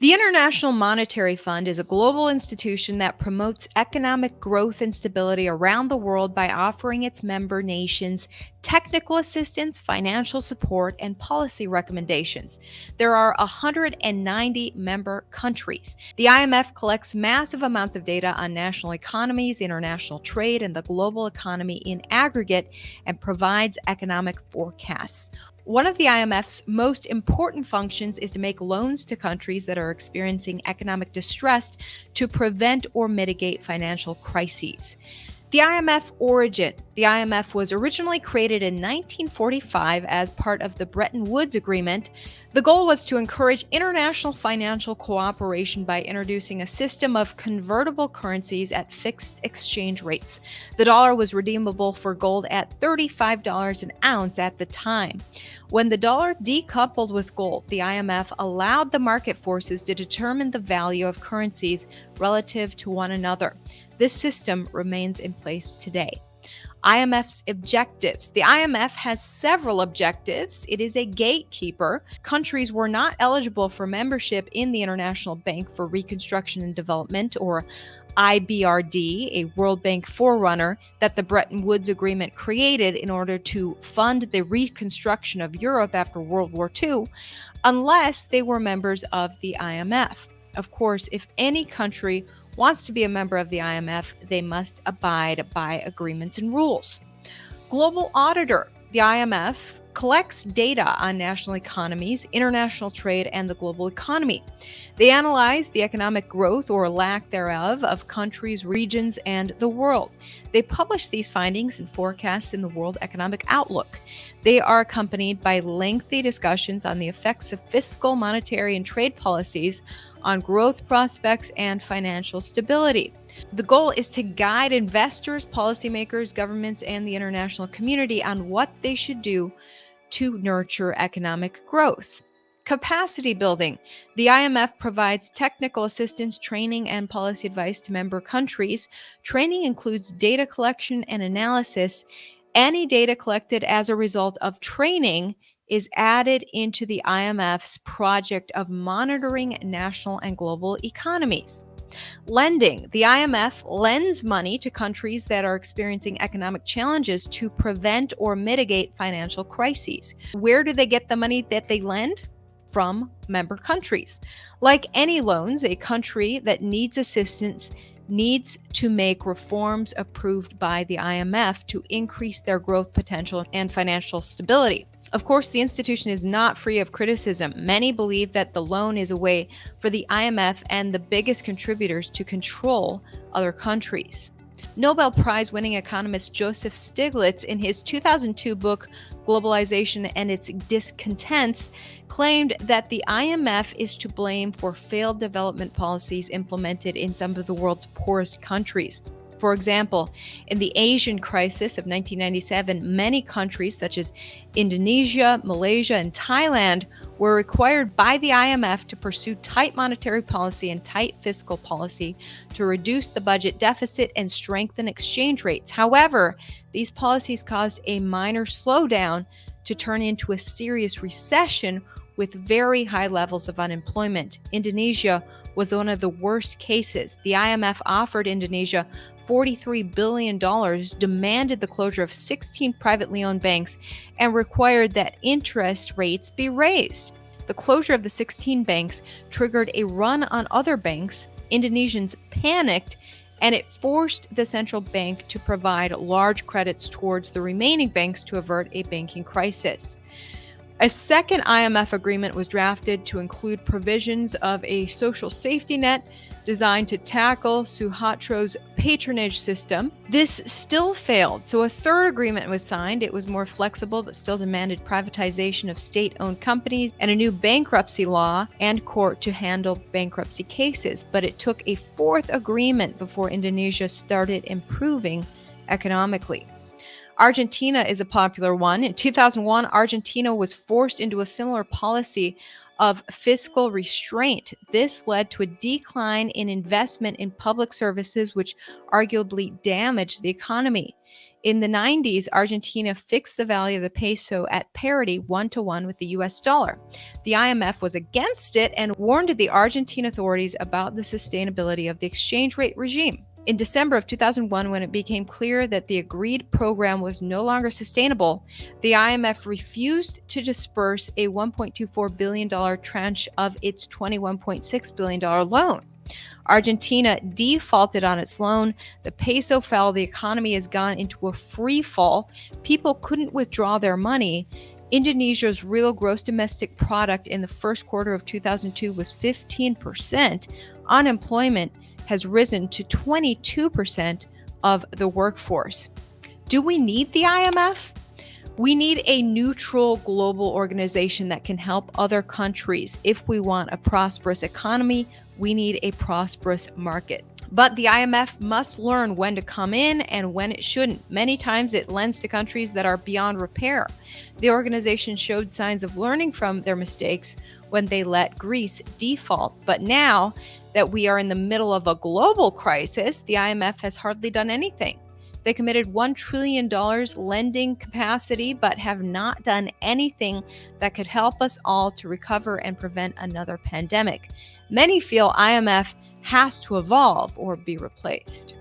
The International Monetary Fund is a global institution that promotes economic growth and stability around the world by offering its member nations technical assistance, financial support, and policy recommendations. There are 190 member countries. The IMF collects massive amounts of data on national economies, international trade, and the global economy in aggregate and provides economic forecasts. One of the IMF's most important functions is to make loans to countries that are experiencing economic distress to prevent or mitigate financial crises. The IMF origin. The IMF was originally created in 1945 as part of the Bretton Woods Agreement. The goal was to encourage international financial cooperation by introducing a system of convertible currencies at fixed exchange rates. The dollar was redeemable for gold at $35 an ounce at the time. When the dollar decoupled with gold, the IMF allowed the market forces to determine the value of currencies relative to one another. This system remains in place today. IMF's objectives. The IMF has several objectives. It is a gatekeeper. Countries were not eligible for membership in the International Bank for Reconstruction and Development, or IBRD, a World Bank forerunner that the Bretton Woods Agreement created in order to fund the reconstruction of Europe after World War II, unless they were members of the IMF. Of course, if any country wants to be a member of the IMF, they must abide by agreements and rules. Global Auditor. The IMF collects data on national economies, international trade, and the global economy. They analyze the economic growth or lack thereof of countries, regions, and the world. They publish these findings and forecasts in the World Economic Outlook. They are accompanied by lengthy discussions on the effects of fiscal, monetary, and trade policies on growth prospects and financial stability. The goal is to guide investors, policymakers, governments, and the international community on what they should do to nurture economic growth. Capacity building. The IMF provides technical assistance, training, and policy advice to member countries. Training includes data collection and analysis. Any data collected as a result of training is added into the IMF's project of monitoring national and global economies. Lending. The IMF lends money to countries that are experiencing economic challenges to prevent or mitigate financial crises. Where do they get the money that they lend? From member countries. Like any loans, a country that needs assistance needs to make reforms approved by the IMF to increase their growth potential and financial stability. Of course, the institution is not free of criticism. Many believe that the loan is a way for the IMF and the biggest contributors to control other countries. Nobel Prize-winning economist Joseph Stiglitz, in his 2002 book, Globalization and Its Discontents, claimed that the IMF is to blame for failed development policies implemented in some of the world's poorest countries. For example, in the Asian crisis of 1997, many countries such as Indonesia, Malaysia, and Thailand were required by the IMF to pursue tight monetary policy and tight fiscal policy to reduce the budget deficit and strengthen exchange rates. However, these policies caused a minor slowdown to turn into a serious recession with very high levels of unemployment. Indonesia was one of the worst cases. The IMF offered Indonesia $43 billion, demanded the closure of 16 privately owned banks, and required that interest rates be raised. The closure of the 16 banks triggered a run on other banks. Indonesians panicked, and it forced the central bank to provide large credits towards the remaining banks to avert a banking crisis. A second IMF agreement was drafted to include provisions of a social safety net designed to tackle Suharto's patronage system. This still failed, so a third agreement was signed. It was more flexible but still demanded privatization of state-owned companies and a new bankruptcy law and court to handle bankruptcy cases. But it took a fourth agreement before Indonesia started improving economically. Argentina is a popular one. In 2001, Argentina was forced into a similar policy of fiscal restraint. This led to a decline in investment in public services, which arguably damaged the economy. In the 90s, Argentina fixed the value of the peso at parity 1-to-1 with the US dollar. The IMF was against it and warned the Argentine authorities about the sustainability of the exchange rate regime. In December of 2001, when it became clear that the agreed program was no longer sustainable, the IMF refused to disperse a $1.24 billion tranche of its $21.6 billion loan. Argentina defaulted on its loan. The peso fell. The economy has gone into a free fall. People couldn't withdraw their money. Indonesia's real gross domestic product in the first quarter of 2002 was 15%. Unemployment has risen to 22% of the workforce. Do we need the IMF? We need a neutral global organization that can help other countries. If we want a prosperous economy, we need a prosperous market. But the IMF must learn when to come in and when it shouldn't. Many times it lends to countries that are beyond repair. The organization showed signs of learning from their mistakes when they let Greece default. But now that we are in the middle of a global crisis, the IMF has hardly done anything. They committed $1 trillion lending capacity, but have not done anything that could help us all to recover and prevent another pandemic. Many feel IMF has to evolve or be replaced.